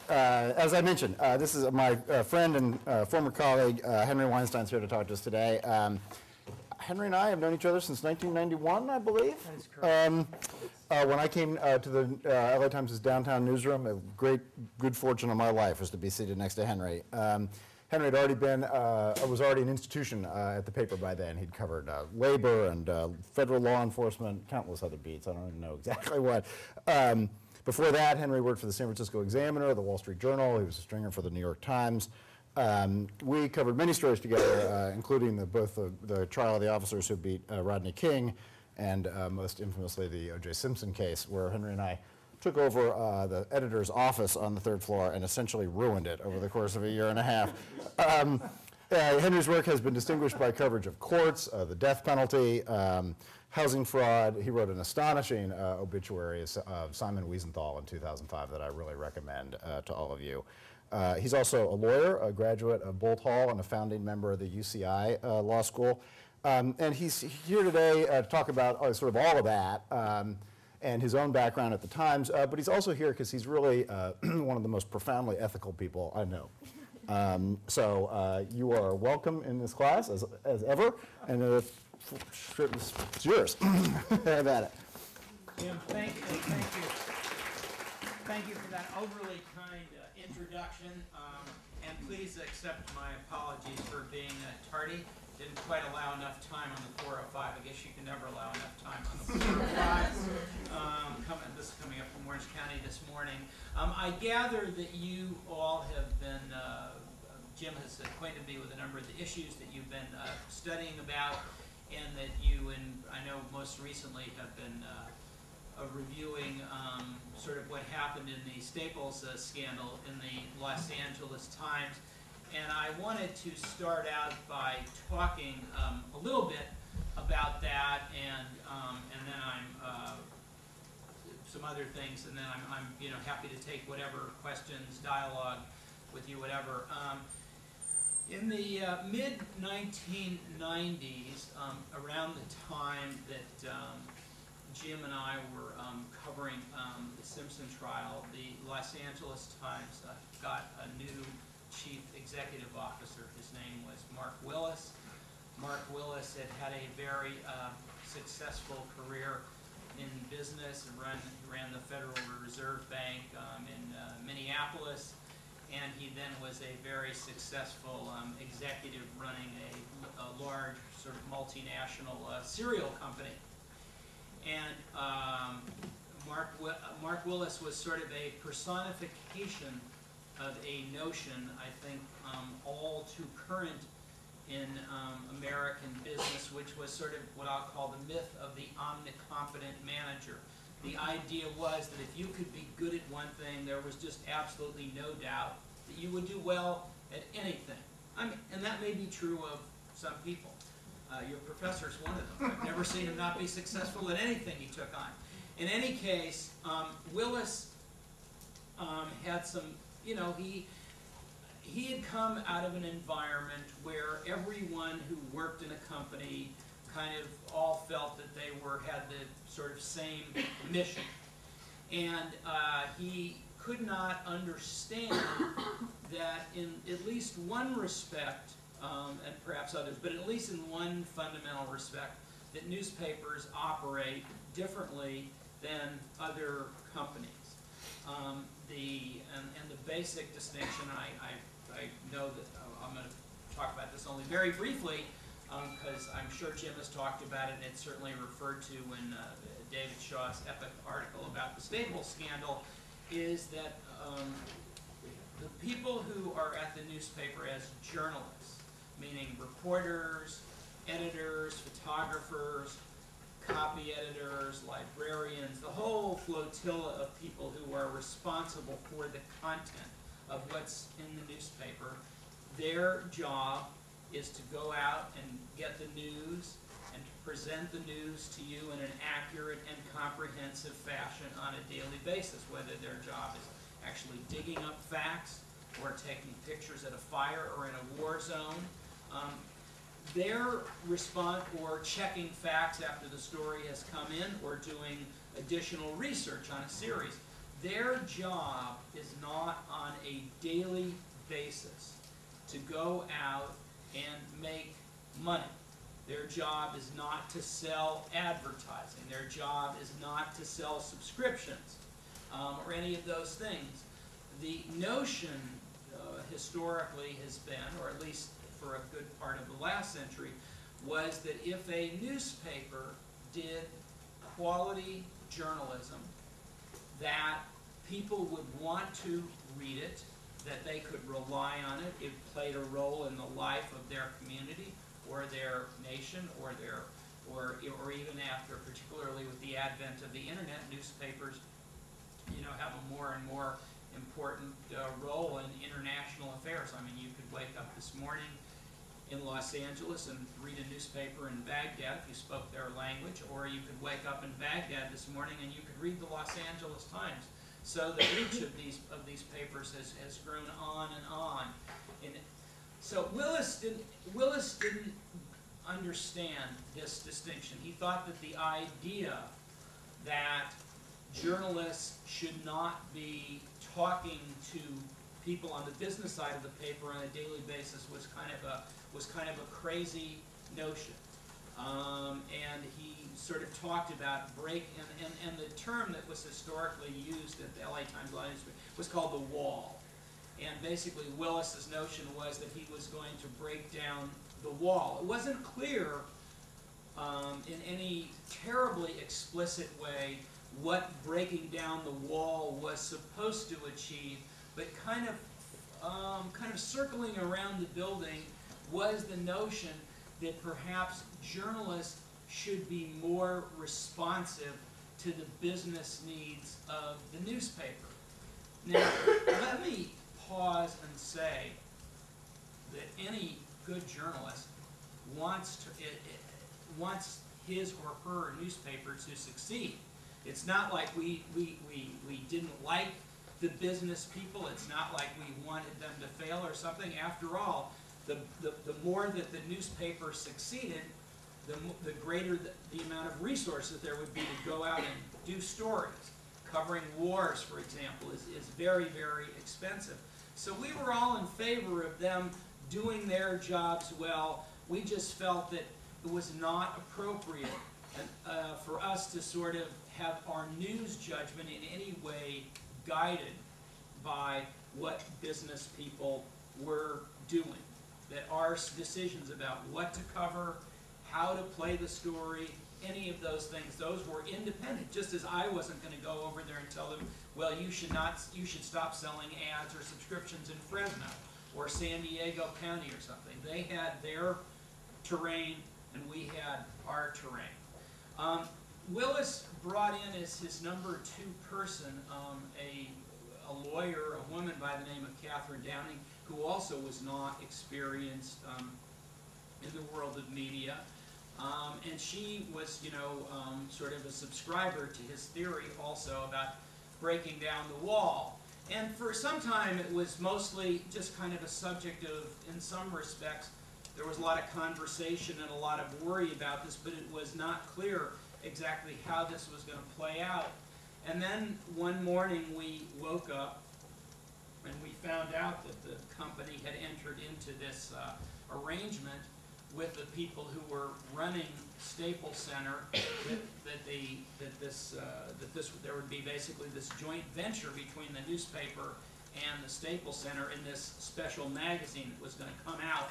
as I mentioned, this is my friend and former colleague, Henry Weinstein's here to talk to us today. Henry and I have known each other since 1991, I believe. That is correct. When I came to the LA Times' downtown newsroom, a good fortune of my life was to be seated next to Henry. Henry had already been, was already an institution at the paper by then. He'd covered labor and federal law enforcement, countless other beats. I don't even know exactly what. Before that, Henry worked for the San Francisco Examiner, the Wall Street Journal. He was a stringer for the New York Times. We covered many stories together, including both the trial of the officers who beat Rodney King and most infamously the O.J. Simpson case, where Henry and I took over the editor's office on the third floor and essentially ruined it over the course of a year and a half. Henry's work has been distinguished by coverage of courts, the death penalty, housing fraud. He wrote an astonishing obituary of Simon Wiesenthal in 2005 that I really recommend to all of you. He's also a lawyer, a graduate of Bolt Hall, and a founding member of the UCI Law School. And he's here today to talk about sort of all of that and his own background at the Times. But he's also here because he's really one of the most profoundly ethical people I know. So you are welcome in this class as ever, and it's yours. Have at it. Jim, thank you. Thank you for that overly kind introduction, and please accept my apologies for being tardy. Didn't quite allow enough time on the 405. I guess you can never allow enough time on the 405. This is coming up from Orange County this morning. I gather that you all have been, Jim has acquainted me with a number of the issues that you've been studying about, and that you, and I know most recently, have been reviewing sort of what happened in the Staples scandal in the Los Angeles Times. And I wanted to start out by talking a little bit about that, and then I'm some other things, and then I'm happy to take whatever questions, dialogue with you, whatever. In the mid-1990s, around the time that Jim and I were covering the Simpson trial, the Los Angeles Times got a new chief executive officer. His name was Mark Willis. Mark Willis had a very successful career in business and ran the Federal Reserve Bank in Minneapolis, and he then was a very successful executive running a large sort of multinational cereal company. And Mark Willis was sort of a personification of a notion, I think, all too current in American business, which was sort of what I'll call the myth of the omnicompetent manager. The idea was that if you could be good at one thing, there was just absolutely no doubt that you would do well at anything. And that may be true of some people. Your professor's one of them. I've never seen him not be successful at anything he took on. In any case, Willis had some, he had come out of an environment where everyone who worked in a company kind of all felt that they had the sort of same mission. And he could not understand that in at least one respect, and perhaps others, but at least in one fundamental respect, that newspapers operate differently than other companies. And the basic distinction, I know that I'm going to talk about this only very briefly, because I'm sure Jim has talked about it, and it's certainly referred to in David Shaw's epic article about the Staples scandal, is that the people who are at the newspaper as journalists, meaning reporters, editors, photographers, copy editors, librarians, the whole flotilla of people who are responsible for the content of what's in the newspaper, their job is to go out and get the news and to present the news to you in an accurate and comprehensive fashion on a daily basis, whether their job is actually digging up facts or taking pictures at a fire or in a war zone. Their response, or checking facts after the story has come in, or doing additional research on a series, their job is not on a daily basis to go out and make money. Their job is not to sell advertising. Their job is not to sell subscriptions or any of those things. The notion historically has been, or at least for a good part of the last century, was that if a newspaper did quality journalism, that people would want to read it, that they could rely on it, it played a role in the life of their community or their nation or even after, particularly with the advent of the internet, newspapers, you know, have a more and more important role in international affairs. I mean, you could wake up this morning in Los Angeles and read a newspaper in Baghdad if you spoke their language, or you could wake up in Baghdad this morning and you could read the Los Angeles Times. So the reach of these papers has grown on and on. And so Willis didn't understand this distinction. He thought that the idea that journalists should not be talking to people on the business side of the paper on a daily basis was kind of a crazy notion. And he sort of talked about and the term that was historically used at the LA Times was called the wall. And basically Willis's notion was that he was going to break down the wall. It wasn't clear in any terribly explicit way what breaking down the wall was supposed to achieve, but kind of circling around the building was the notion that perhaps journalists should be more responsive to the business needs of the newspaper. Now, let me pause and say that any good journalist wants his or her newspaper to succeed. It's not like we didn't like the business people. It's not like we wanted them to fail or something. After all, the more that the newspaper succeeded, the greater the amount of resources there would be to go out and do stories. Covering wars, for example, is very, very expensive. So we were all in favor of them doing their jobs well. We just felt that it was not appropriate for us to sort of have our news judgment in any way guided by what business people were doing. That our decisions about what to cover, how to play the story, any of those things, those were independent. Just as I wasn't going to go over there and tell them, well, you should stop selling ads or subscriptions in Fresno or San Diego County or something. They had their terrain and we had our terrain. Willis brought in as his number two person a lawyer, a woman by the name of Catherine Downing, who also was not experienced in the world of media. And she was, you know, sort of a subscriber to his theory also about breaking down the wall. And for some time it was mostly just kind of a subject of, in some respects, there was a lot of conversation and a lot of worry about this, but it was not clear exactly how this was going to play out. And then one morning we woke up and we found out that the company had entered into this arrangement with the people who were running Staples Center, there would be basically this joint venture between the newspaper and the Staples Center in this special magazine that was going to come out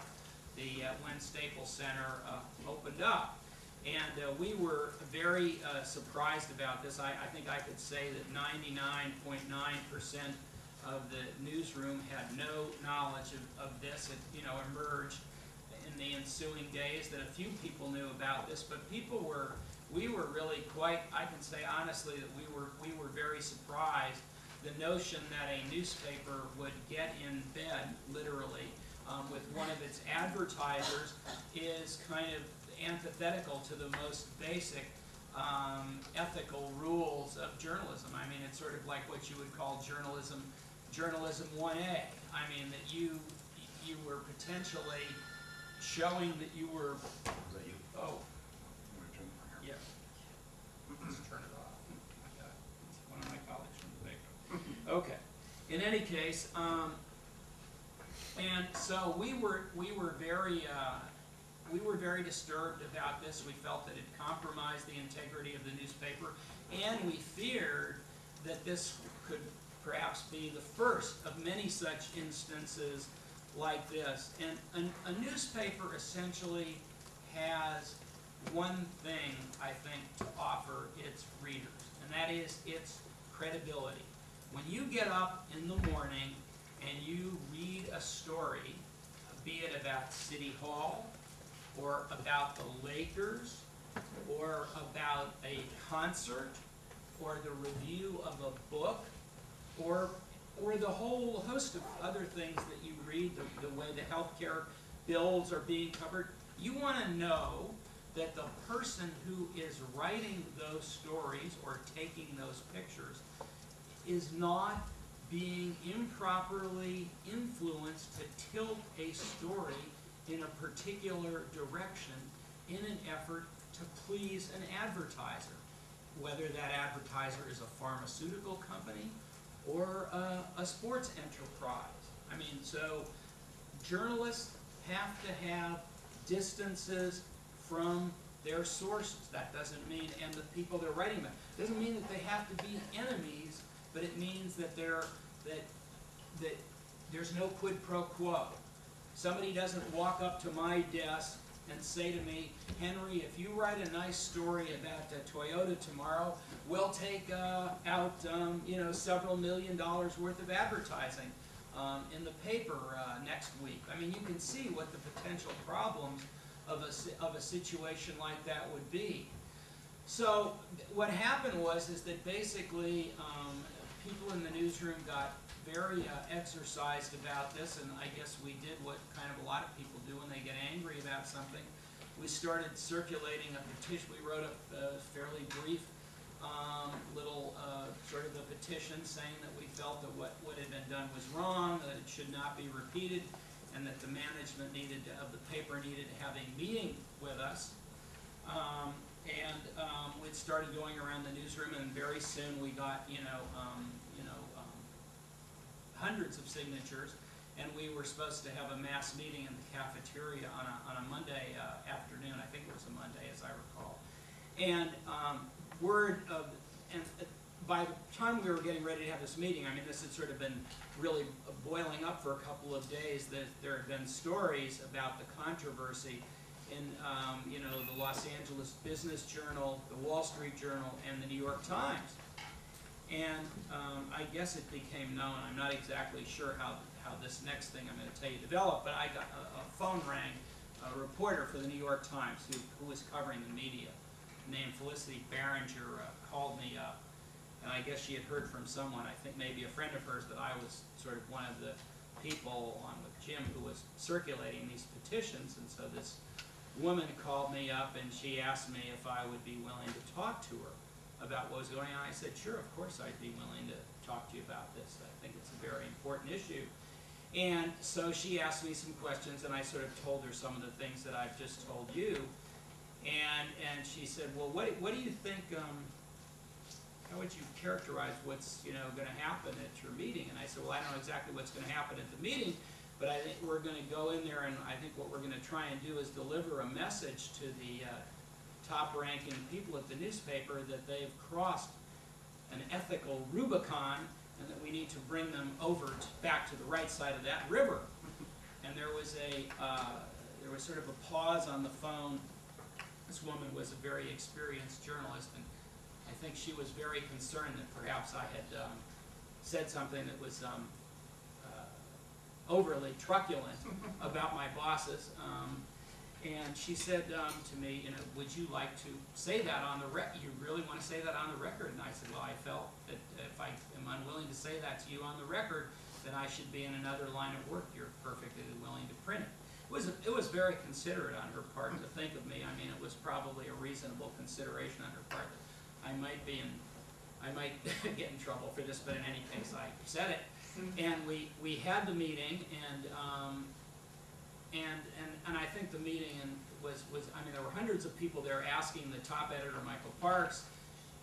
when Staples Center opened up. And we were very surprised about this. I think I could say that 99.9% of the newsroom had no knowledge of this. It, you know, emerged in the ensuing days that a few people knew about this, but we were really quite, I can say honestly that we were very surprised. The notion that a newspaper would get in bed, literally, with one of its advertisers is kind of antithetical to the most basic ethical rules of journalism. I mean, it's sort of like what you would call journalism 1A. I mean, that you were potentially showing that you were. Is that you? Oh. Yeah. Let's turn it off. It's one of my colleagues from the paper. in any case, and so we were very disturbed about this. We felt that it compromised the integrity of the newspaper, and we feared that this could perhaps be the first of many such instances like this. And a newspaper essentially has one thing, I think, to offer its readers, and that is its credibility. When you get up in the morning and you read a story, be it about City Hall, or about the Lakers, or about a concert, or the review of a book, or the whole host of other things that you read, the way the healthcare bills are being covered, you want to know that the person who is writing those stories or taking those pictures is not being improperly influenced to tilt a story in a particular direction in an effort to please an advertiser, whether that advertiser is a pharmaceutical company or a sports enterprise. I mean, so journalists have to have distances from their sources. That doesn't mean, and the people they're writing about, doesn't mean that they have to be enemies, but it means that that there's no quid pro quo. Somebody doesn't walk up to my desk and say to me, Henry, if you write a nice story about Toyota tomorrow, we'll take out several $1 million worth of advertising in the paper next week. I mean, you can see what the potential problems of a situation like that would be. So what happened is that basically people in the newsroom got very exercised about this, and I guess we did what kind of a lot of people do when they get angry about something. We started circulating a petition. We wrote a fairly brief little sort of a petition saying that we felt that what had been done was wrong, that it should not be repeated, and that the management of the paper needed to have a meeting with us. We'd started going around the newsroom, and very soon we got hundreds of signatures, and we were supposed to have a mass meeting in the cafeteria on a Monday afternoon. I think it was a Monday, as I recall. And by the time we were getting ready to have this meeting, I mean, this had sort of been really boiling up for a couple of days. That there had been stories about the controversy in the Los Angeles Business Journal, the Wall Street Journal, and the New York Times. And I guess it became known. I'm not exactly sure how this next thing I'm going to tell you developed, but I got a phone rang, a reporter for the New York Times who was covering the media, named Felicity Barringer, called me up. And I guess she had heard from someone, I think maybe a friend of hers, that I was sort of one of the people on with Jim who was circulating these petitions. And so this woman called me up and she asked me if I would be willing to talk to her about what was going on. I said, sure, of course I'd be willing to talk to you about this. I think it's a very important issue. And so she asked me some questions, and I sort of told her some of the things that I've just told you. And she said, well, what do you think, how would you characterize what's going to happen at your meeting? And I said, well, I don't know exactly what's going to happen at the meeting, but I think we're going to go in there, and I think what we're going to try and do is deliver a message to the top-ranking people at the newspaper that they've crossed an ethical Rubicon, and that we need to bring them over back to the right side of that river. And there was sort of a pause on the phone. This woman was a very experienced journalist, and I think she was very concerned that perhaps I had said something that was overly truculent about my bosses. And she said to me, would you like to say that on the record? You really want to say that on the record? And I said, well, I felt that if I am unwilling to say that to you on the record, then I should be in another line of work. You're perfectly willing to print it. It was very considerate on her part to think of me. I mean, it was probably a reasonable consideration on her part. I might get in trouble for this, but in any case, I said it. And we had the meeting, and I think the meeting was I mean, there were hundreds of people there asking the top editor, Michael Parks,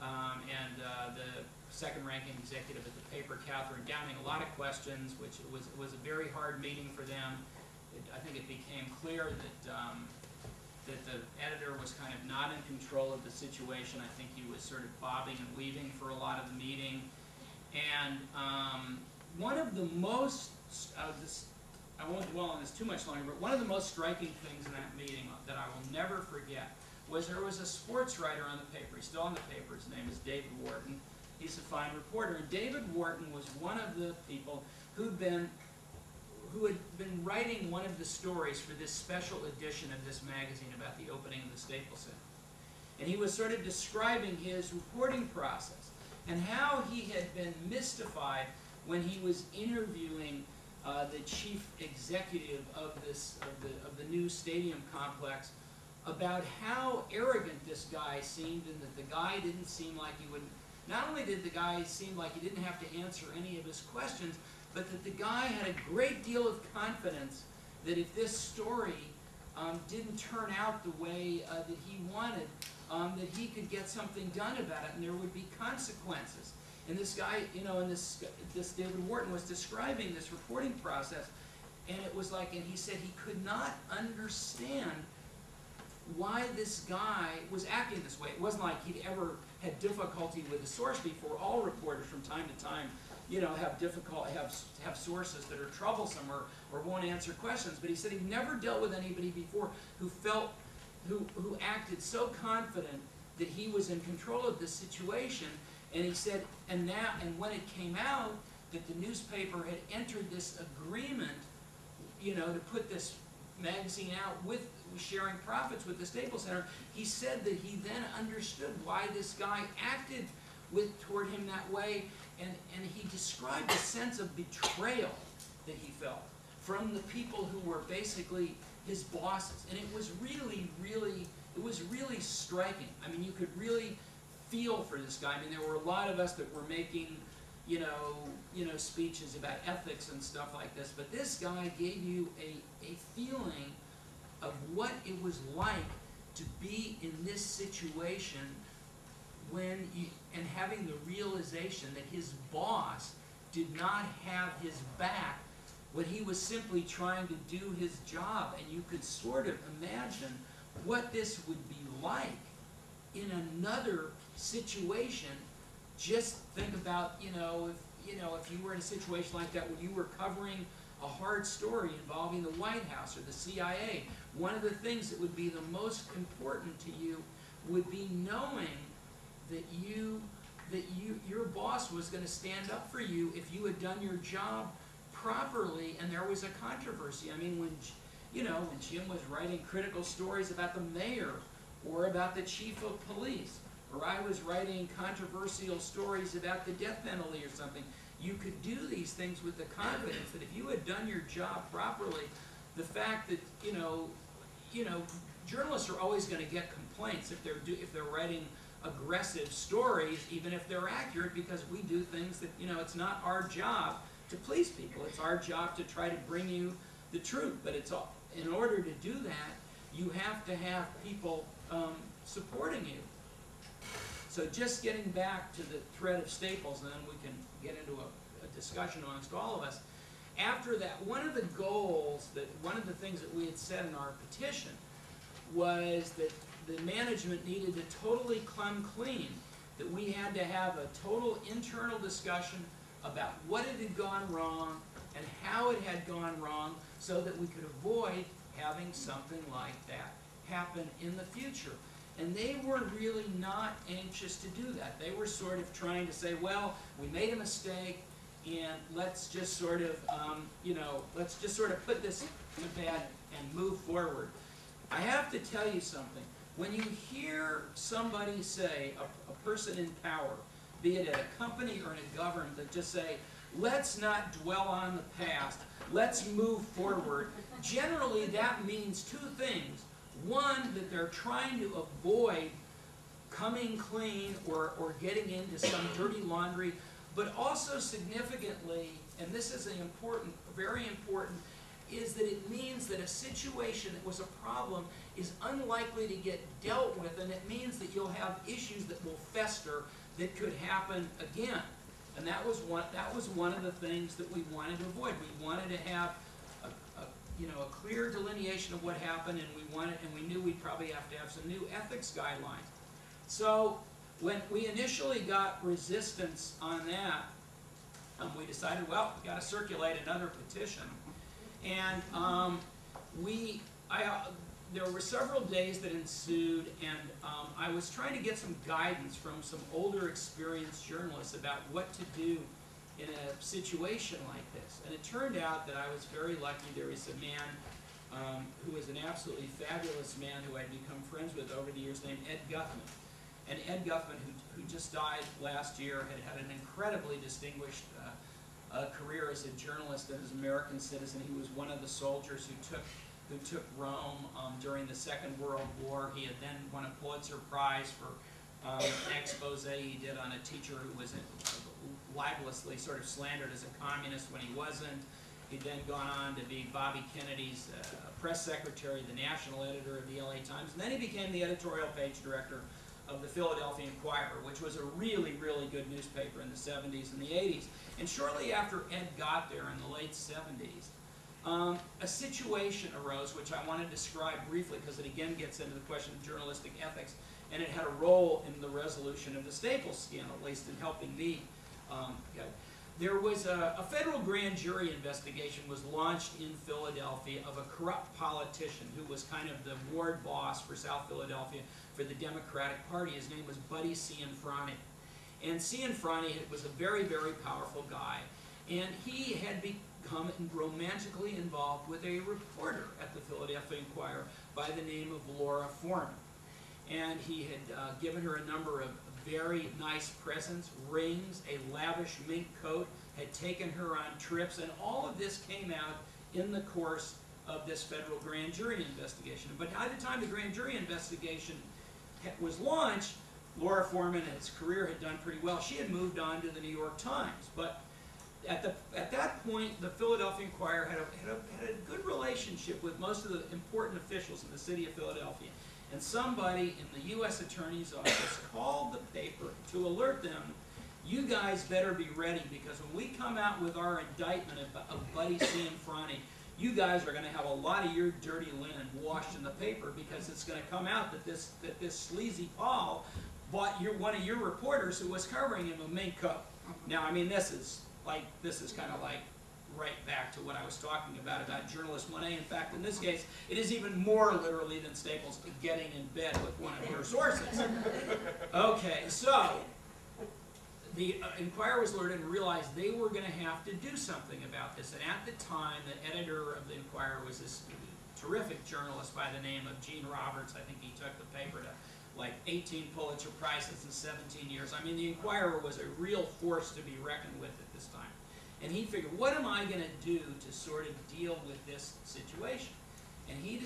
and the second-ranking executive at the paper, Catherine Downing, a lot of questions, which was a very hard meeting for them. I think it became clear that that the editor was kind of not in control of the situation. I think he was sort of bobbing and weaving for a lot of the meeting. And one of the most, I won't dwell on this too much longer, but one of the most striking things in that meeting that I will never forget was there was a sports writer on the paper. He's still on the paper. His name is David Wharton. He's a fine reporter. And David Wharton was one of the people who had been writing one of the stories for this special edition of this magazine about the opening of the Staples Center. And he was sort of describing his reporting process and how he had been mystified when he was interviewing the chief executive of the new stadium complex about how arrogant this guy seemed, and that the guy didn't seem like he would. Not only did the guy seem like he didn't have to answer any of his questions, but that the guy had a great deal of confidence that if this story didn't turn out the way that he wanted, that he could get something done about it, and there would be consequences. And this guy, you know, and this David Wharton was describing this reporting process, and it was like, and he said he could not understand why this guy was acting this way. It wasn't like he'd ever had difficulty with a source before. All reporters from time to time, you know, have sources that are troublesome or won't answer questions. But he said he'd never dealt with anybody before who acted so confident that he was in control of the situation. And he said, and when it came out that the newspaper had entered this agreement, you know, to put this magazine out with sharing profits with the Staples Center, he said that he then understood why this guy acted toward him that way, and he described a sense of betrayal that he felt from the people who were basically his bosses. And it was really, really striking. I mean, you could really feel for this guy. I mean, there were a lot of us that were making, you know, speeches about ethics and stuff like this, but this guy gave you a feeling of what it was like to be in this situation and having the realization that his boss did not have his back when he was simply trying to do his job. And you could sort of imagine what this would be like in another situation. Just think about, if you were in a situation like that when you were covering a hard story involving the White House or the CIA, one of the things that would be the most important to you would be knowing that your boss was going to stand up for you if you had done your job properly and there was a controversy. I mean, when Jim was writing critical stories about the mayor or about the chief of police, or I was writing controversial stories about the death penalty or something, you could do these things with the confidence that if you had done your job properly, the fact that, journalists are always going to get complaints if they're writing aggressive stories, even if they're accurate, because we do things that, it's not our job to please people. It's our job to try to bring you the truth. But in order to do that, you have to have people supporting you. So just getting back to the thread of Staples, and then we can get into a discussion amongst all of us. After that, one of the things that we had said in our petition was that the management needed to totally come clean, that we had to have a total internal discussion about what had gone wrong and how it had gone wrong so that we could avoid having something like that happen in the future. And they were really not anxious to do that. They were sort of trying to say, well, we made a mistake, and let's just sort of, put this to bed and move forward. I have to tell you something. When you hear somebody say, a person in power, be it at a company or in a government, that just say, let's not dwell on the past, let's move forward, generally that means two things. One, that they're trying to avoid coming clean or getting into some dirty laundry, but also significantly, and this is very important, is that it means that a situation that was a problem is unlikely to get dealt with, and it means that you'll have issues that will fester that could happen again. And that was one of the things that we wanted to avoid. We wanted to have a clear delineation of what happened, and we knew we'd probably have to have some new ethics guidelines. So when we initially got resistance on that, we decided, well, we got to circulate another petition. And there were several days that ensued, and I was trying to get some guidance from some older, experienced journalists about what to do in a situation like this. And it turned out that I was very lucky. There was a man who was an absolutely fabulous man who I'd become friends with over the years named Ed Guthman. And Ed Guthman, who just died last year, had an incredibly distinguished career as a journalist and as an American citizen. He was one of the soldiers who took Rome during the Second World War. He had then won a Pulitzer Prize for an expose he did on a teacher who was libelously sort of slandered as a communist when he wasn't. He'd then gone on to be Bobby Kennedy's press secretary, the national editor of the LA Times, and then he became the editorial page director of the Philadelphia Inquirer, which was a really, really good newspaper in the 70s and the 80s. And shortly after Ed got there in the late 70s, a situation arose, which I want to describe briefly because it again gets into the question of journalistic ethics, and it had a role in the resolution of the Staples scandal, at least in helping me. There was a federal grand jury investigation was launched in Philadelphia of a corrupt politician who was kind of the ward boss for South Philadelphia for the Democratic Party. His name was Buddy Cianfrani. And Cianfrani was a very, very powerful guy. And he had become romantically involved with a reporter at the Philadelphia Inquirer by the name of Laura Foreman. And he had given her a number of very nice presents, rings, a lavish mink coat, had taken her on trips, and all of this came out in the course of this federal grand jury investigation. But by the time the grand jury investigation was launched, Laura Foreman, its career had done pretty well. She had moved on to the New York Times. But at that point, the Philadelphia Inquirer had a good relationship with most of the important officials in the city of Philadelphia. And somebody in the U.S. Attorney's Office called the paper to alert them, you guys better be ready, because when we come out with our indictment of Buddy Cianfrani, you guys are going to have a lot of your dirty linen washed in the paper, because it's going to come out that this sleazy Paul bought one of your reporters who was covering him a mink coat. Now, I mean, this is kind of like right back to what I was talking about journalist 1A. In fact, in this case, it is even more literally than Staples getting in bed with one of your sources. Okay, so the Inquirer was alerted and realized they were going to have to do something about this. And at the time, the editor of the Inquirer was this terrific journalist by the name of Gene Roberts. I think he took the paper to like 18 Pulitzer Prizes in 17 years. I mean, the Inquirer was a real force to be reckoned with at this time. And he figured, what am I going to do to sort of deal with this situation? And he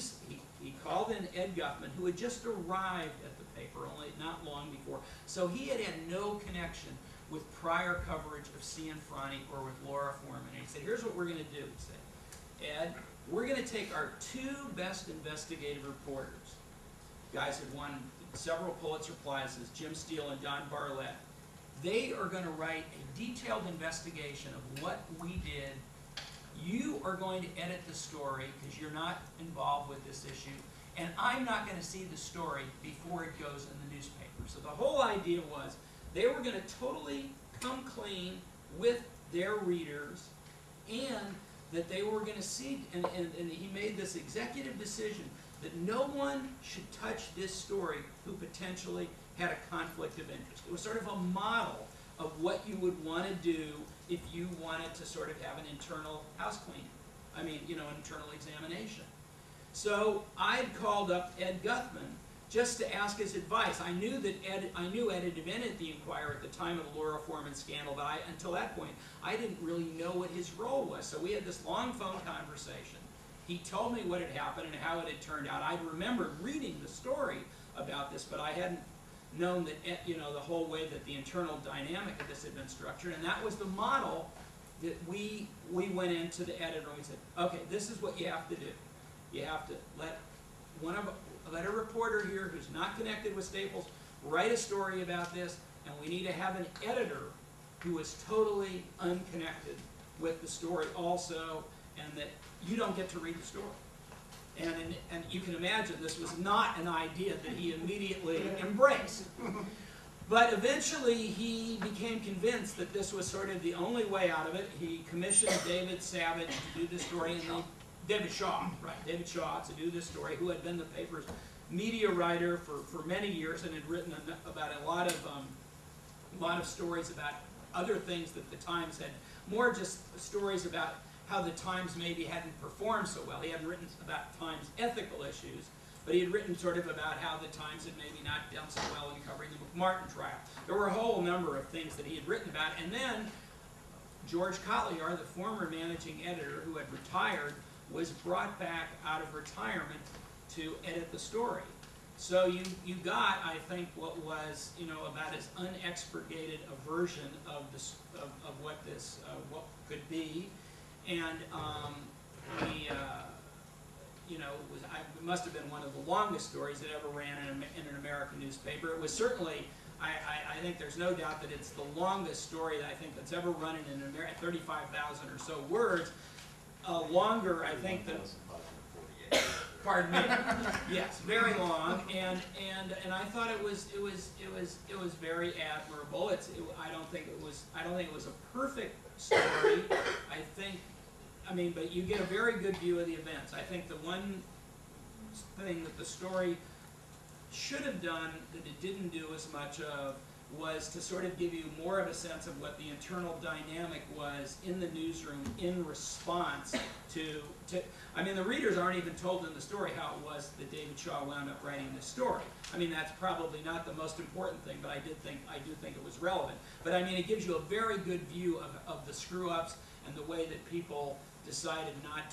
called in Ed Guthman, who had just arrived at the paper only not long before. So he had no connection with prior coverage of Cianfrani or with Laura Foreman. And he said, here's what we're going to do. He said, Ed, we're going to take our two best investigative reporters, guys who won several Pulitzer Prizes, Jim Steele and Don Bartlett. They are going to write a detailed investigation of what we did. You are going to edit the story because you're not involved with this issue. And I'm not going to see the story before it goes in the newspaper. So the whole idea was they were going to totally come clean with their readers, and that they were going to see, and he made this executive decision that no one should touch this story who potentially had a conflict of interest. It was sort of a model of what you would want to do if you wanted to sort of have an internal house cleaning. I mean, an internal examination. So I'd called up Ed Guthman just to ask his advice. I knew Ed had been at the Inquirer at the time of the Laura Foreman scandal, but until that point, I didn't really know what his role was. So we had this long phone conversation. He told me what had happened and how it had turned out. I remembered reading the story about this, but I hadn't known that, the whole way that the internal dynamic of this had been structured. And that was the model that we went into the editor and we said, okay, this is what you have to do. You have to let a reporter here who's not connected with Staples write a story about this, and we need to have an editor who is totally unconnected with the story also, and that you don't get to read the story. And you can imagine this was not an idea that he immediately embraced. But eventually he became convinced that this was sort of the only way out of it. He commissioned David Savage to do this story, and David Shaw to do this story, who had been the paper's media writer for many years and had written about a lot of stories about other things that the Times had, more just stories about how the Times maybe hadn't performed so well. He hadn't written about Times ethical issues, but he had written sort of about how the Times had maybe not done so well in covering the McMartin trial. There were a whole number of things that he had written about, and then George Kotlyar, the former managing editor who had retired, was brought back out of retirement to edit the story. So you got, I think, what was, about as unexpurgated a version of this of what this what could be, and it must have been one of the longest stories that ever ran in an American newspaper. It was certainly, I think there's no doubt that it's the longest story that I think that's ever run in an American, 35,000 or so words, longer, I think, than. Pardon me. Yes, very long, and I thought it was very admirable. I don't think it was a perfect story. But you get a very good view of the events. I think the one thing that the story should have done that it didn't do as much of was to sort of give you more of a sense of what the internal dynamic was in the newsroom in response to the readers aren't even told in the story how it was that David Shaw wound up writing this story. That's probably not the most important thing, but I do think it was relevant. But it gives you a very good view of the screw-ups and the way that people decided not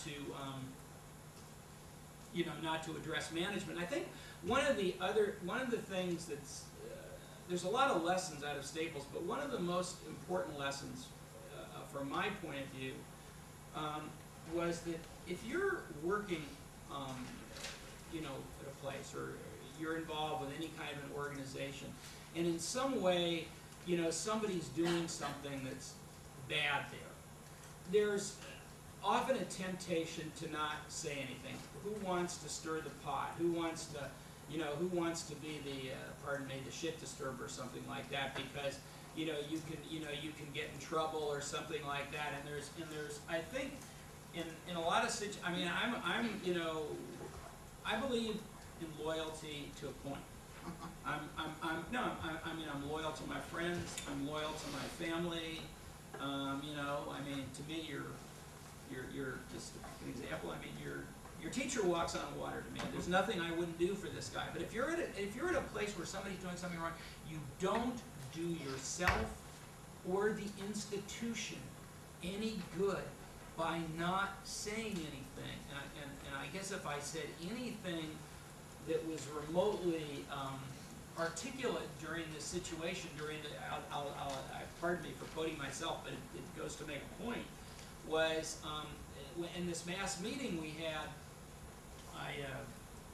to address management. I think one of the things that's there's a lot of lessons out of Staples, but one of the most important lessons, from my point of view, was that if you're working, at a place, or you're involved with any kind of an organization, and in some way, somebody's doing something that's bad there's often a temptation to not say anything. Who wants to stir the pot? Who wants to be the shit disturber or something like that, because you can get in trouble or something like that. And there's I think in a lot of situations, I believe in loyalty to a point. I'm loyal to my friends. I'm loyal to my family. To me, you're just an example. Your teacher walks on water to me. There's nothing I wouldn't do for this guy. But if you're at a place where somebody's doing something wrong, you don't do yourself or the institution any good by not saying anything. And I guess if I said anything that was remotely articulate during this situation, pardon me for quoting myself, but it goes to make a point, was in this mass meeting we had, I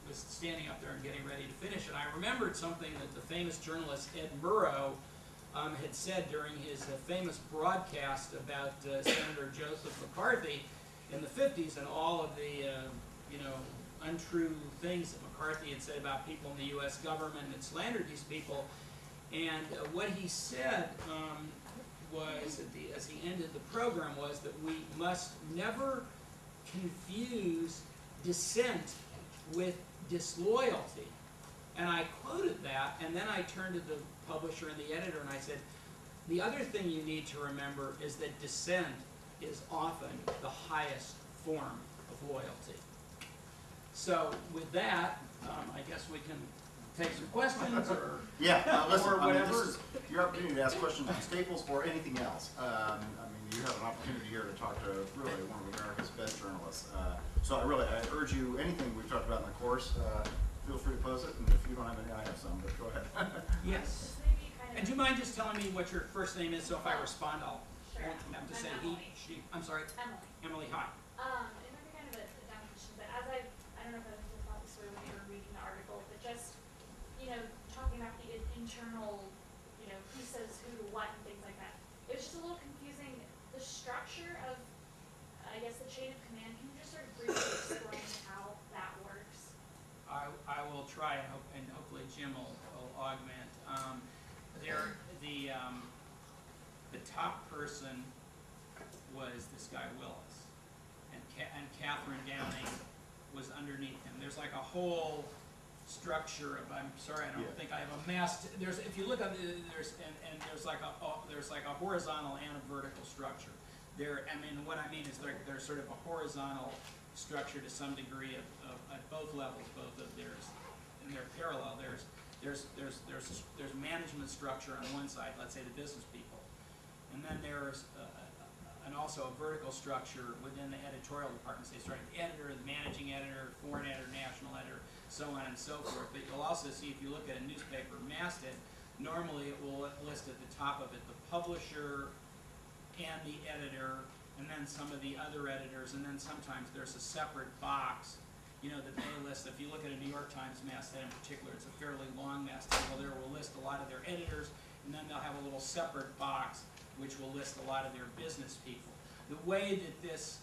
was standing up there and getting ready to finish, and I remembered something that the famous journalist Ed Murrow had said during his famous broadcast about Senator Joseph McCarthy in the 50s and all of the untrue things that McCarthy had said about people in the U.S. government and slandered these people. And what he said was, as he ended the program, was that we must never confuse dissent with disloyalty. And I quoted that, and then I turned to the publisher and the editor and I said, the other thing you need to remember is that dissent is often the highest form of loyalty. So with that, I guess we can take some questions, or listen, or whatever. This is your opportunity to ask questions on Staples or anything else. You have an opportunity here to talk to really one of America's best journalists. So I urge you, anything we've talked about in the course, feel free to pose it, and if you don't have any, I have some, but go ahead. Yes. And do you mind just telling me what your first name is, so if I respond, I'll have to say he, she. I'm sorry. Emily. Hi. It might be kind of a dumb question, but as I don't know if I thought this way when you were reading the article, but just, talking about the internal, who says top person was this guy Willis, and Catherine Downing was underneath him. There's like a whole structure of, I'm sorry, I don't Yeah. think I have a mass. There's, if you look at there's there's like a horizontal and a vertical structure. There, I mean, what I mean is there's sort of a horizontal structure to some degree of at both levels, both of theirs, and they're parallel. There's management structure on one side, let's say the business people, and then there's and also a vertical structure within the editorial department. They start the editor, the managing editor, foreign editor, national editor, so on and so forth. But you'll also see, if you look at a newspaper masthead, normally it will list at the top of it the publisher and the editor, and then some of the other editors, and then sometimes there's a separate box, you know, that they list. If you look at a New York Times masthead in particular, it's a fairly long masthead. Well, there will list a lot of their editors, and then they'll have a little separate box which will list a lot of their business people. The way that this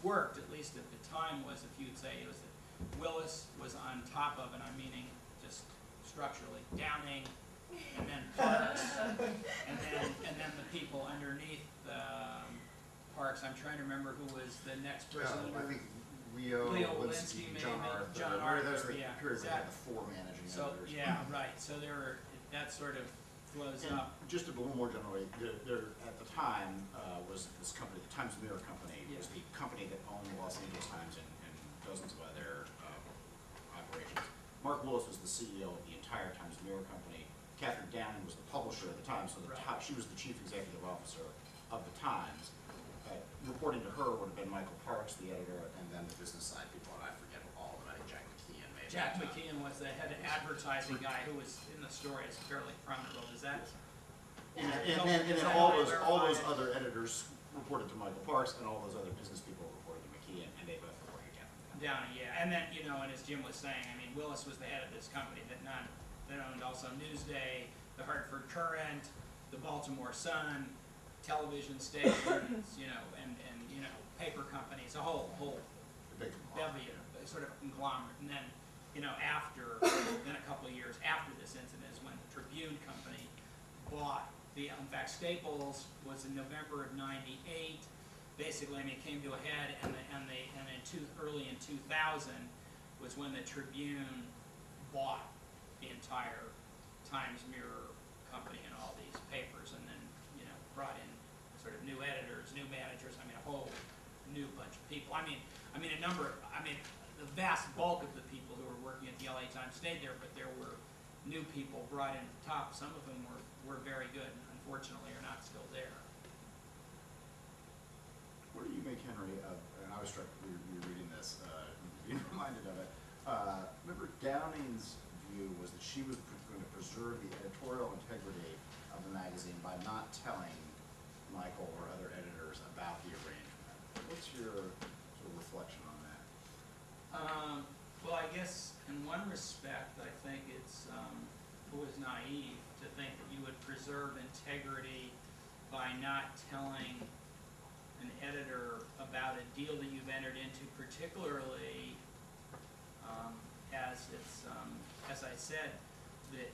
worked, at least at the time, was, if you'd say, it was that Willis was on top of, and I'm meaning just structurally, Downing, and then Parks, and then the people underneath Parks. I'm trying to remember who was the next person. I think Leo Linsky, John maybe, Arthur. John Those Arthur, are the yeah, periods that had the exactly. 4 managing So, editors. yeah, right. So that sort of flows And up. just a little more generally, there at the time was this company, the Times Mirror Company, was the company that owned the Los Angeles Times and dozens of other operations. Mark Willis was the CEO of the entire Times Mirror Company. Catherine Downing was the publisher at the time, so she was the chief executive officer of the Times. Reporting to her would have been Michael Parks, the editor, and then the business side people, and I forget all of them. I think Jack McKeon maybe. Jack McKeon was the head advertising guy who was in the story as fairly prominent. Is that? And then all those other editors reported to Michael Parks, and all those other business people reported to McKeon, and they both reported to Catherine Downing, yeah. And then, you know, and as Jim was saying, I mean, Willis was the head of this company that owned also Newsday, the Hartford Courant, the Baltimore Sun, television stations, you know, and you know, paper companies, a whole Big bevy of sort of conglomerate. And then, you know, then a couple of years after this incident is when the Tribune Company bought in fact, Staples was in November of '98. Basically, I mean, it came to a head, and early in 2000 was when the Tribune bought the entire Times Mirror Company and all these papers, and then, you know, brought in sort of new editors, new managers. I mean, a whole new bunch of people. I mean, the vast bulk of the people who were working at the LA Times stayed there, but there were new people brought in at the top. Some of them were very good, and unfortunately are not still there. What do you make, Henry, of, and I was struck, we were reading this, being reminded of it. Remember Downing's view was that she was going to preserve the editorial integrity of the magazine by not telling Michael or other editors about the arrangement. What's your sort of reflection on that? Well, I guess in one respect, I think it was naive to think that you would preserve integrity by not telling an editor about a deal that you've entered into, particularly as I said, that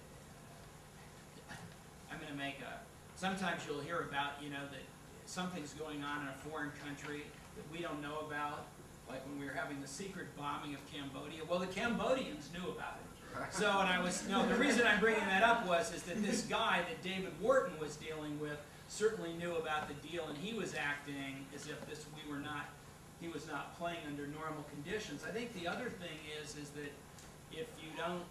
I'm going to make sometimes you'll hear about, you know, that something's going on in a foreign country that we don't know about, like when we were having the secret bombing of Cambodia. Well, the Cambodians knew about it. So, and the reason I'm bringing that up is that this guy that David Wharton was dealing with certainly knew about the deal, and he was acting as if he was not playing under normal conditions. I think the other thing is that if you don't,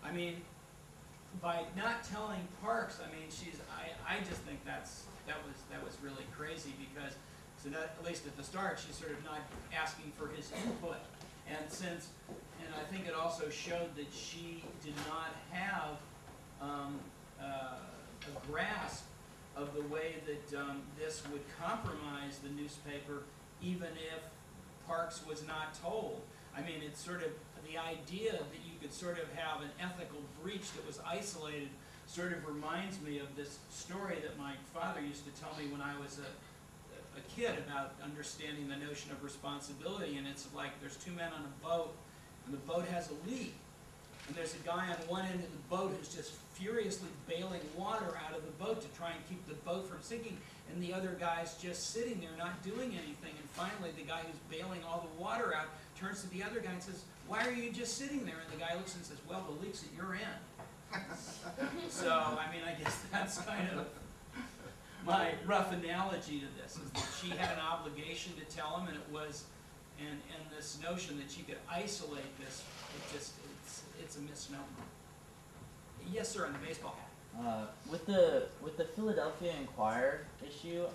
I mean, by not telling Parks, I mean, I just think that was really crazy, because so that, at least at the start, she's sort of not asking for his input, and I think it also showed that she did not have a grasp of the way that this would compromise the newspaper, even if Parks was not told. I mean, it's sort of the idea that you could sort of have an ethical breach that was isolated sort of reminds me of this story that my father used to tell me when I was a kid about understanding the notion of responsibility. And it's like there's two men on a boat, and the boat has a leak. and there's a guy on one end of the boat who's just furiously bailing water out of the boat to try and keep the boat from sinking, and the other guy's just sitting there not doing anything, and finally the guy who's bailing all the water out turns to the other guy and says, "Why are you just sitting there?" And the guy looks and says, "Well, the leak's at your end." So, I mean, I guess that's kind of my rough analogy to this, is that she had an obligation to tell him, and it was, and this notion that she could isolate this, it's a misnomer. Yes, sir, on the baseball hat. With the Philadelphia Inquirer issue,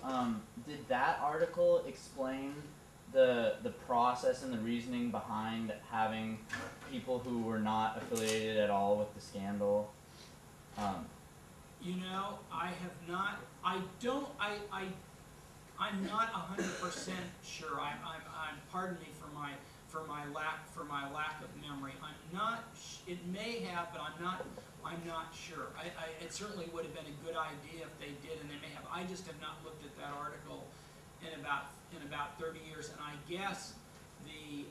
did that article explain the process and the reasoning behind having people who were not affiliated at all with the scandal? You know, I have not. I'm not 100% sure. I'm. Pardon me for my lack of memory. I'm not. It may have, but I'm not sure. It certainly would have been a good idea if they did, and they may have. I just have not looked at that article in about 30 years, and I guess the.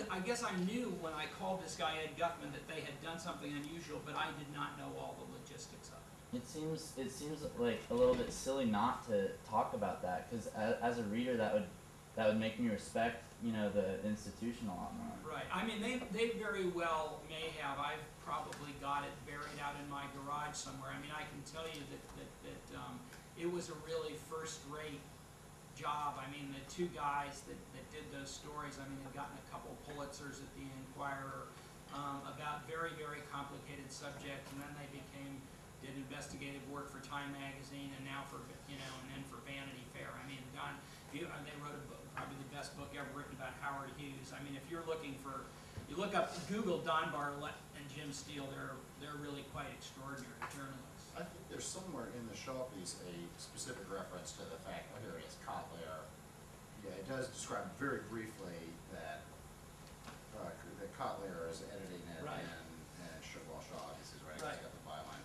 I guess I knew when I called this guy Ed Guttman that they had done something unusual, but I did not know all the logistics of it. It seems like a little bit silly not to talk about that, because as a reader that would make me respect, you know, the institution a lot more. Right. I mean, they very well may have. I've probably got it buried out in my garage somewhere. I mean, I can tell you that it was a really first-rate job. I mean, the two guys that did those stories, I mean, they've gotten a couple Pulitzers at the Inquirer about very, very complicated subjects, and then they did investigative work for Time Magazine, and now for, you know, and then for Vanity Fair. I mean, they wrote a book, probably the best book ever written about Howard Hughes. I mean, if you're looking for, you look up, Google Don Bartlett and Jim Steele, they're really quite extraordinary journalists. I think there's somewhere in the Shaw piece a specific reference to the fact, oh, here it is, Kotler. Yeah, it does describe very briefly that Kotler is editing it, Right. and Shaw obviously is writing. Right. He's got the byline.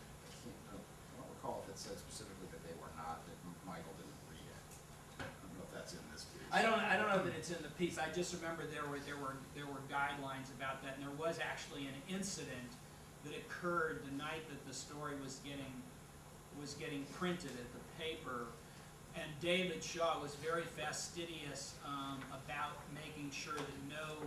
I don't recall if it said specifically that they were not, that Michael didn't read it. I don't know if that's in this piece. I don't know that it's in the piece. I just remember there were guidelines about that, and there was actually an incident that occurred the night that the story was getting printed at the paper, and David Shaw was very fastidious about making sure that no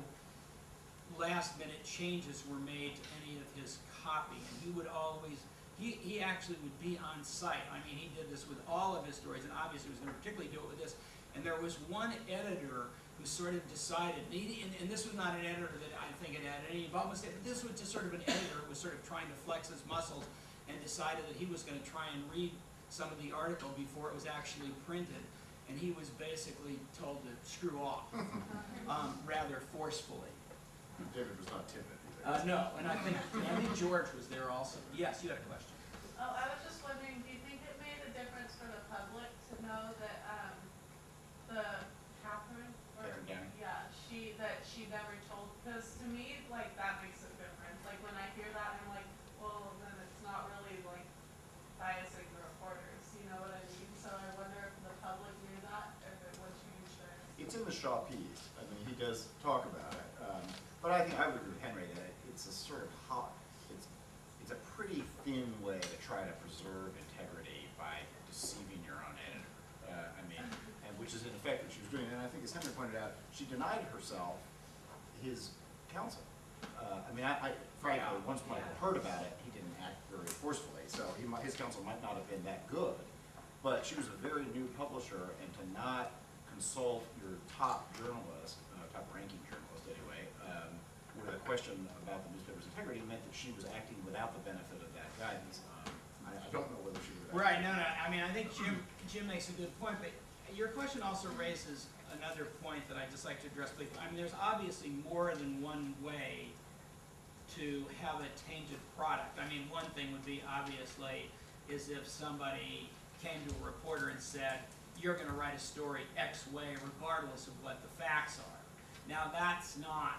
last-minute changes were made to any of his copy, and he would always. He actually would be on site. I mean, he did this with all of his stories, and obviously he was going to particularly do it with this. And there was one editor who sort of decided, and this was not an editor that I think had any involvement, but this was just sort of an editor who was sort of trying to flex his muscles and decided that he was going to try and read some of the article before it was actually printed. And he was basically told to screw off, rather forcefully. David was not timid either. No, and I think George was there also. Yes, you had a question. Oh, I was just wondering, do you think it made a difference for the public to know that Catherine, Catherine Downey? yeah, she never told? Because to me, like, that makes a difference. Like, when I hear that, I'm like, well, then it's not really like biasing the reporters. You know what I mean? So I wonder if the public knew that, if it would change things. It's in the Shaw piece. I mean, he does talk about it. But I think I would agree with Henry that it's a sort of it's a pretty thin way to try to preserve integrity by deceiving your own editor. I mean, and which is in effect what she was doing. And I think, as Henry pointed out, she denied herself his counsel. I mean, I frankly, once Michael heard about it, he didn't act very forcefully. So his counsel might not have been that good. But she was a very new publisher, and to not consult your top journalist, top-ranking journalist anyway, with a question about the newspaper's integrity meant that she was acting without the benefit of that guidance. I don't know whether she would have. Right, no. I mean, I think Jim makes a good point, but your question also raises another point that I'd just like to address briefly. I mean, there's obviously more than one way to have a tainted product. I mean, one thing would be, obviously, is if somebody came to a reporter and said, you're going to write a story X way regardless of what the facts are. Now, that's not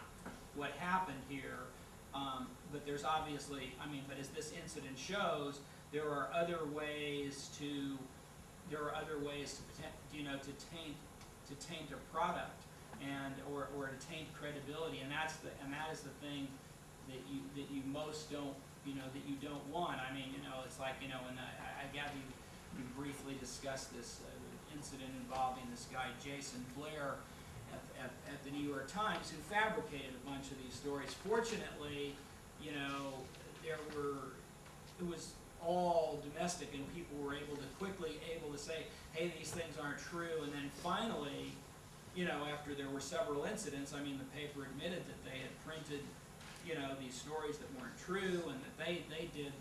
what happened here, but there's obviously, I mean, but as this incident shows, there are other ways to taint a product. or it attained credibility, and that is the thing that you most don't, that you don't want. I mean, it's like, and I gather you briefly discussed this incident involving this guy Jason Blair at the New York Times, who fabricated a bunch of these stories. Fortunately, it was all domestic, and people were quickly able to say, hey, these things aren't true. And then finally, after there were several incidents, I mean, the paper admitted that they had printed, these stories that weren't true, and that they did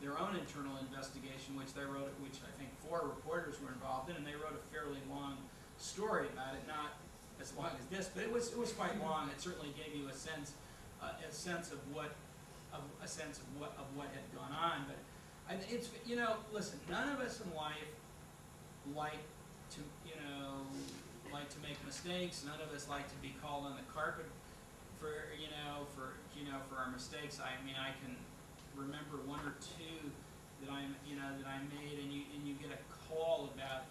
their own internal investigation, which they wrote, which I think 4 reporters were involved in, and they wrote a fairly long story about it, not as long as this, but it was quite long. It certainly gave you a sense of what had gone on. But it's, listen, none of us in life like to make mistakes. None of us like to be called on the carpet for our mistakes. I mean, I can remember 1 or 2 that I made, and you get a call about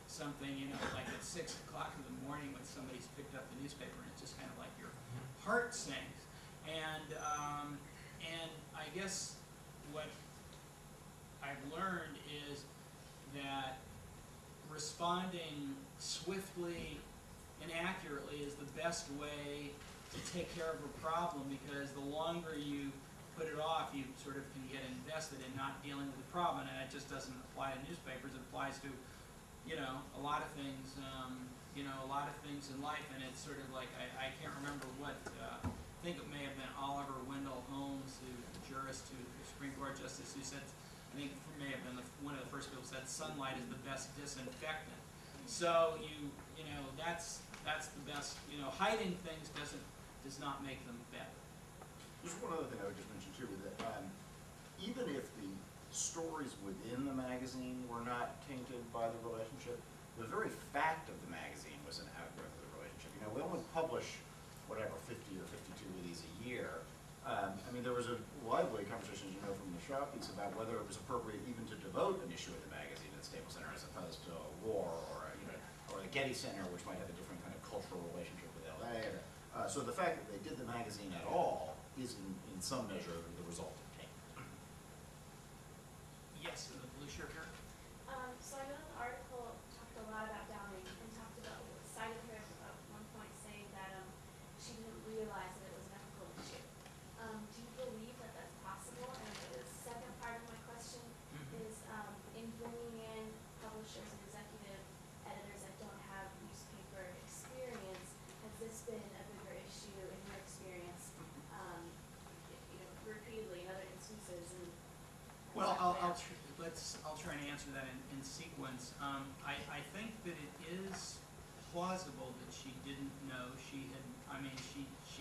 something like at 6 o'clock in the morning when somebody's picked up the newspaper, and it's just kind of like your heart sinks. And I guess what I've learned is that responding swiftly and accurately is the best way to take care of a problem, because the longer you put it off, you sort of can get invested in not dealing with the problem. And it just doesn't apply to newspapers. It applies to, a lot of things, in life. And it's sort of like, I can't remember what, I think it may have been Oliver Wendell Holmes, who jurist, who Supreme Court justice, who said, I think it may have been one of the first people who said, sunlight is the best disinfectant. So that's the best. Hiding things does not make them better. There's one other thing I would just mention too, that even if the stories within the magazine were not tainted by the relationship, the very fact of the magazine was an outgrowth of the relationship. We only publish whatever 50 or 52 of these a year. I mean, there was a lively conversation, from the shop piece about whether it was appropriate even to devote an issue of the magazine at Staples Center as opposed to a war or the Getty Center, which might have a different kind of cultural relationship with LA. So the fact that they did the magazine at all is in some measure the result of taint. Yes, the blue shirt here. So I know the article talked a lot about Downing and talked about, cited her at one point saying that she didn't realize that it was an ethical issue. Do you believe that that's possible? And the second part of my question is, in bringing in publishers and executive editors that don't have newspaper experience, has this been a bigger issue in your experience, repeatedly in other instances? And Well, I'll try and answer that in sequence. I think that it is plausible that she didn't know. She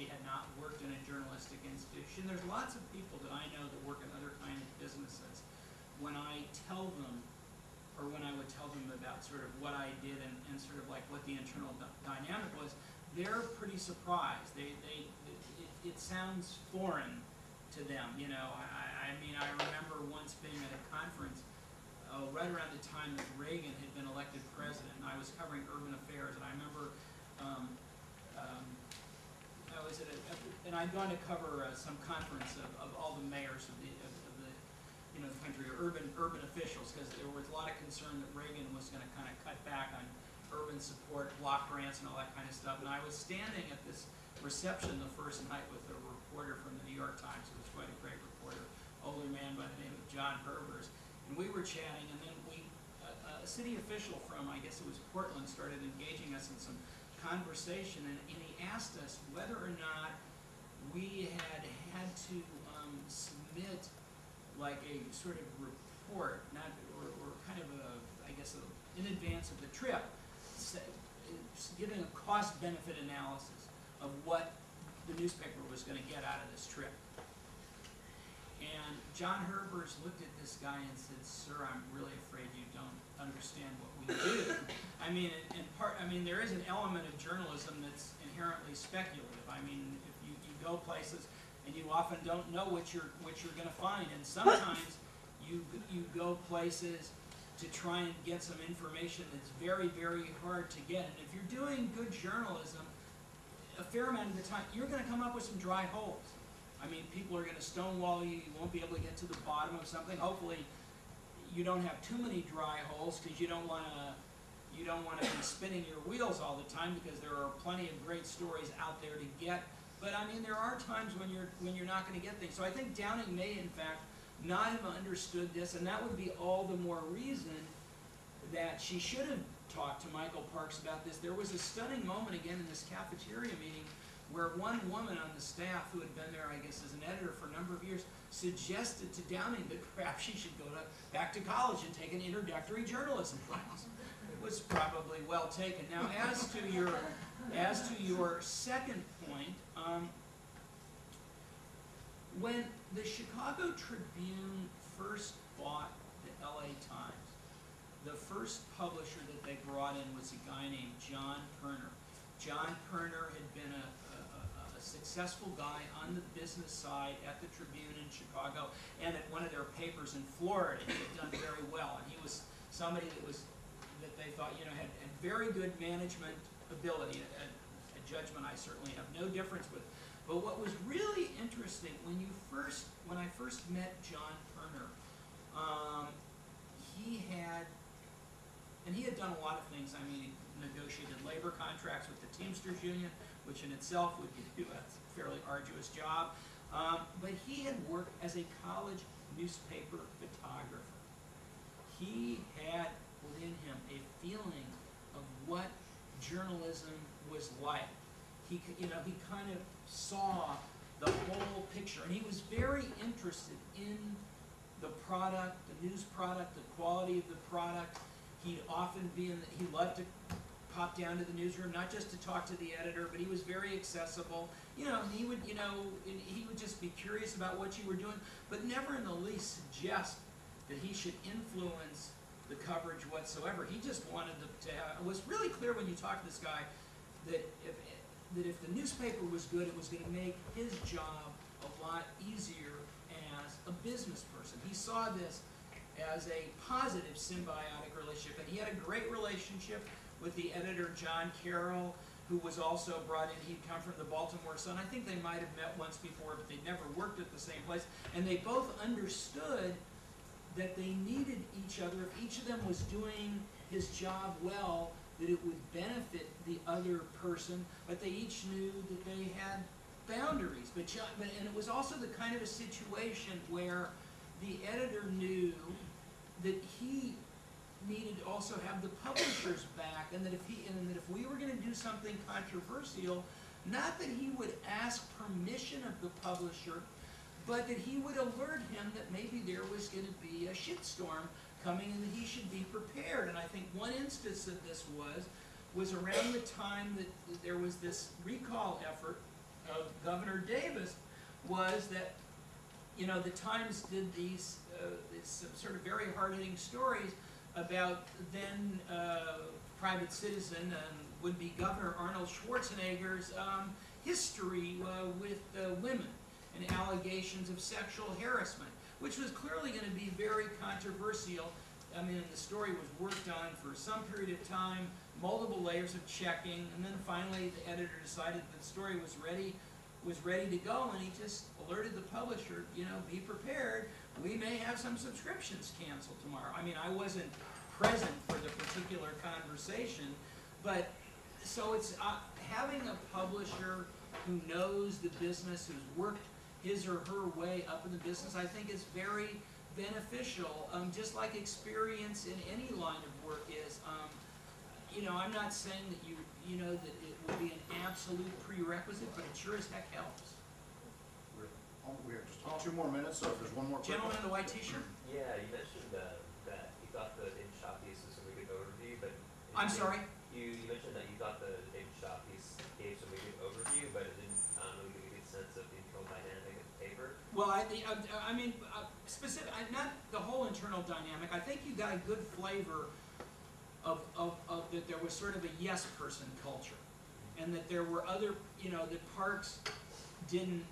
had not worked in a journalistic institution. There's lots of people that I know that work in other kind of businesses. When I tell them, or when I would tell them about sort of what I did and sort of like what the internal dynamic was, they're pretty surprised. It sounds foreign to them, I mean, I remember once being at a conference right around the time that Reagan had been elected president, and I was covering urban affairs, and I remember I was at and I'd gone to cover some conference of all the mayors of the country, or urban officials, because there was a lot of concern that Reagan was going to kind of cut back on urban support, block grants, and all that kind of stuff. And I was standing at this reception the first night with a reporter from the New York Times, who was quite a great reporter, older man by the name of John Herbers, and we were chatting, and then a city official from, I guess it was Portland, started engaging us in some conversation, and he asked us whether or not we had to submit like a sort of report, or kind of in advance of the trip, giving a cost-benefit analysis of what the newspaper was going to get out of this trip. And John Herbers looked at this guy and said, "Sir, I'm really afraid you don't understand what we do." I mean, there is an element of journalism that's inherently speculative. I mean, if you go places and you often don't know what you're going to find, and sometimes you go places to try and get some information that's very, very hard to get. And if you're doing good journalism, a fair amount of the time, you're going to come up with some dry holes. I mean, people are going to stonewall you. You won't be able to get to the bottom of something. Hopefully, you don't have too many dry holes, because you don't want to be spinning your wheels all the time, because there are plenty of great stories out there to get. But I mean, there are times when you're not going to get things. So I think Downing may, in fact, not have understood this, and that would be all the more reason that she should have talked to Michael Parks about this. There was a stunning moment again in this cafeteria meeting where one woman on the staff, who had been there, I guess, as an editor for a number of years, suggested to Downing that perhaps she should go back to college and take an introductory journalism class. It was probably well taken. Now, as to your second point, when the Chicago Tribune first bought the LA Times, the first publisher that they brought in was a guy named John Perner. John Perner had been a successful guy on the business side at the Tribune in Chicago and at one of their papers in Florida. He had done very well, and he was somebody that they thought, you know, had very good management ability, a judgment I certainly have no difference with. But what was really interesting, when I first met John Perner, he had done a lot of things. I mean, he negotiated labor contracts with the Teamsters Union, which in itself would be a fairly arduous job. But he had worked as a college newspaper photographer. He had within him a feeling of what journalism was like. He kind of saw the whole picture, and he was very interested in the product, the news product, the quality of the product. He'd often he loved to pop down to the newsroom, not just to talk to the editor, but he was very accessible. And he would just be curious about what you were doing, but never in the least suggest that he should influence the coverage whatsoever. He just wanted to have, it was really clear when you talk to this guy that if the newspaper was good, it was going to make his job a lot easier as a business person. He saw this as a positive symbiotic relationship, and he had a great relationship with the editor, John Carroll, who was also brought in. He'd come from the Baltimore Sun. I think they might have met once before, but they'd never worked at the same place. And they both understood that they needed each other. If each of them was doing his job well, that it would benefit the other person, but they each knew that they had boundaries. And it was also the kind of a situation where the editor knew that he needed to also have the publisher's back, and that if we were going to do something controversial, not that he would ask permission of the publisher, but that he would alert him that maybe there was going to be a shitstorm coming and that he should be prepared. And I think one instance of this was around the time that there was this recall effort of Governor Davis, was that, the Times did these sort of very hard-hitting stories about then private citizen and would-be Governor Arnold Schwarzenegger's history with women and allegations of sexual harassment, which was clearly going to be very controversial. I mean, the story was worked on for some period of time, multiple layers of checking, and then finally the editor decided that the story was ready to go, and he just alerted the publisher, be prepared, we may have some subscriptions canceled tomorrow. I mean, I wasn't present for the particular conversation, but so it's having a publisher who knows the business, who's worked his or her way up in the business, I think is very beneficial, just like experience in any line of work is. I'm not saying that that it will be an absolute prerequisite, but it sure as heck helps. We have just 2 more minutes, so if there's one more. Gentleman in the white t-shirt? Yeah, you mentioned that you thought the David Shaw piece was a really good overview, but... I'm sorry? You mentioned that you thought the David Shaw piece gave some really good overview, but it didn't really give a good sense of the internal dynamic of the paper. Well, I mean, specific, not the whole internal dynamic. I think you got a good flavor of that there was sort of a yes person culture, and that there were other, that Parks didn't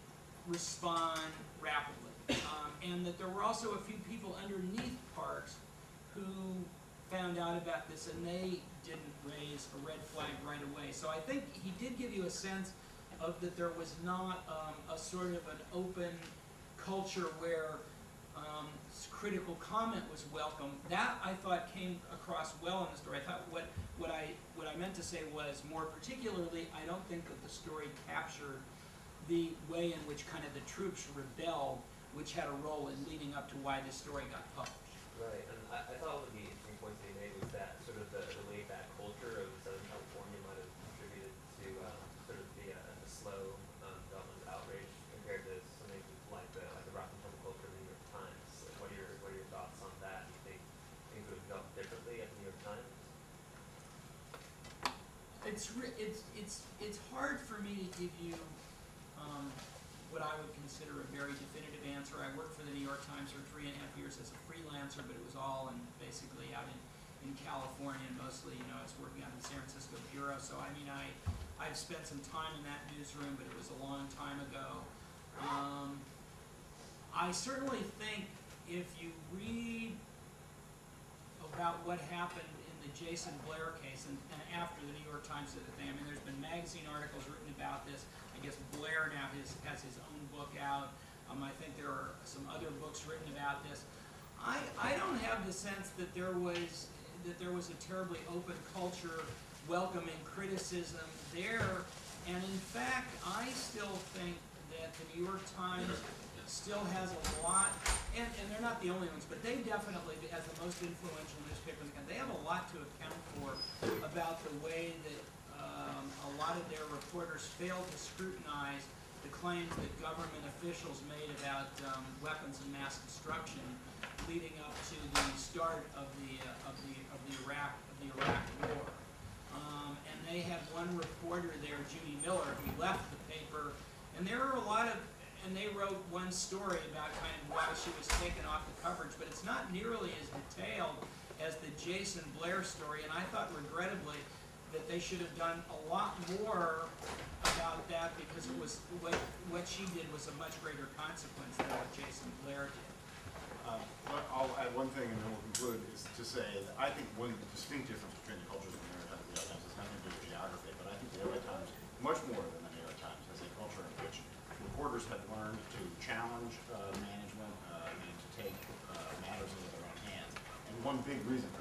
respond rapidly, and that there were also a few people underneath Parks who found out about this and they didn't raise a red flag right away. So I think he did give you a sense of that there was not a sort of an open culture where critical comment was welcome. That I thought came across well in the story. I thought what I meant to say was, more particularly, I don't think that the story captured the way in which kind of the troops rebelled, which had a role in leading up to why this story got published. Right, and I thought one of the interesting points that he made was that sort of the laid-back culture of Southern California might have contributed to sort of the slow development of outrage compared to something like the rock and roll culture of the New York Times. Like, what are your thoughts on that? Do you think things would have developed differently at the New York Times? It's hard for me to give you what I would consider a very definitive answer. I worked for the New York Times for 3.5 years as a freelancer, but it was all basically out in California, and mostly, I was working out in the San Francisco bureau. So I mean, I've spent some time in that newsroom, but it was a long time ago. I certainly think if you read about what happened in the Jason Blair case, and after the New York Times did the thing, I mean, there's been magazine articles written about this. I guess Blair now has his own book out. I think there are some other books written about this. I don't have the sense that there was a terribly open culture welcoming criticism there. And in fact, I still think that the New York Times still has a lot, and they're not the only ones, but they definitely, as the most influential newspaper in the country, they have a lot to account for about the way that a lot of their reporters failed to scrutinize the claims that government officials made about weapons of mass destruction leading up to the start of the Iraq War. And they had one reporter there, Judy Miller, who left the paper, and there are a lot of, and they wrote one story about kind of why she was taken off the coverage, but it's not nearly as detailed as the Jason Blair story, and I thought, regrettably, that they should have done a lot more about that, because it was what she did was a much greater consequence than what Jason Blair did. I'll add one thing and then we'll conclude, is to say that I think one distinct difference between the cultures of the New York Times and the other Times has nothing to do with geography, but I think the LA Times, much more than the New York Times, has a culture in which reporters have learned to challenge management and to take matters into their own hands. And one big reason for